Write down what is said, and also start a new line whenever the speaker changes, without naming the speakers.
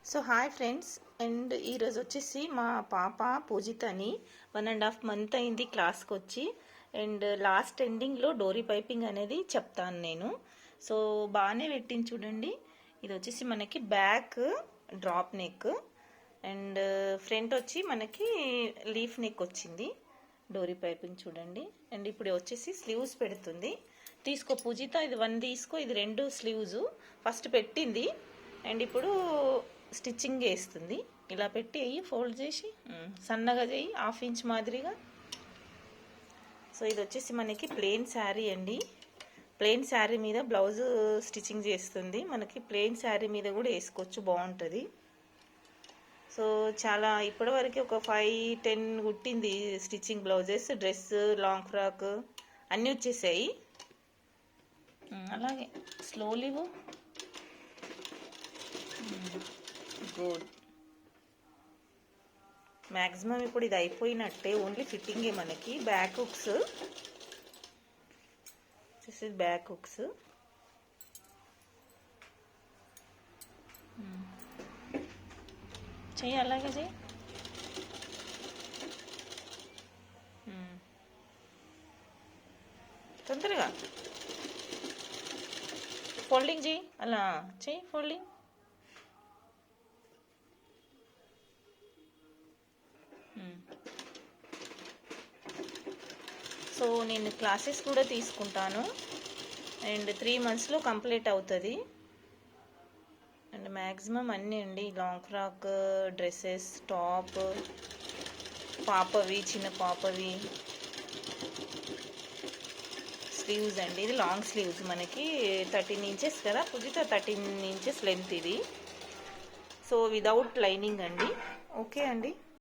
So hi friends, and ఈరోజు వచ్చేసి మా పాప పూజితని 1.5 మంత్ అయింది క్లాస్కి వచ్చి. అండ్ లాస్ట్ ఎండింగ్లో డోరీ పైపింగ్ అనేది చెప్తాను నేను. సో బాగానే పెట్టింది చూడండి. ఇది వచ్చేసి మనకి back drop neck and front వచ్చి మనకి లీఫ్ నెక్ వచ్చింది. డోరీ పైపింగ్ చూడండి. అండ్ ఇప్పుడు వచ్చేసి స్లీవ్స్ పెడుతుంది. తీసుకో పూజిత, ఇది 1 తీసుకో, ఇది 2 స్లీవ్స్ ఫస్ట్ పెట్టింది. అండ్ ఇప్పుడు స్టిచ్చింగ్ వేస్తుంది. ఇలా పెట్టి అయ్యి ఫోల్డ్ చేసి సన్నగా చేయి, 1/2 ఇంచ్ మాదిరిగా. సో ఇది వచ్చేసి మనకి ప్లెయిన్ శారీ అండి. ప్లెయిన్ శారీ మీద బ్లౌజ్ స్టిచ్చింగ్ చేస్తుంది. మనకి ప్లెయిన్ శారీ మీద కూడా వేసుకోవచ్చు, బాగుంటుంది. సో చాలా ఇప్పటివరకు ఒక 5-10 కుట్టింది stitching blouses, dress, long frock అన్నీ వచ్చేసాయి. అలాగే స్లోలీ గుడ్. మ్యాక్సిమం ఇప్పుడు ఇది అయిపోయినట్టే, ఓన్లీ ఫిట్టింగే మనకి. బ్యాక్ హుక్స్ వచ్చేసి బ్యాక్ హుక్స్. చెయ్యి, అలాగే చెయ్యి. తొందరగా ఫోల్డింగ్ చెయ్యి, అలా చెయ్యి ఫోల్డింగ్. సో నేను క్లాసెస్ కూడా తీసుకుంటాను అండ్ 3 monthsలో కంప్లీట్ అవుతుంది. అండ్ మ్యాక్సిమం అన్నీ అండి, లాంగ్ ఫ్రాక్, డ్రెస్సెస్, టాప్, పాపవి, చిన్న పాపవి, స్లీవ్స్ అండి. ఇది లాంగ్ స్లీవ్స్ మనకి 13 inches కదా పూజిత, 13 inches లెంత్ ఇది. సో వితౌట్ లైనింగ్ అండి. ఓకే అండి.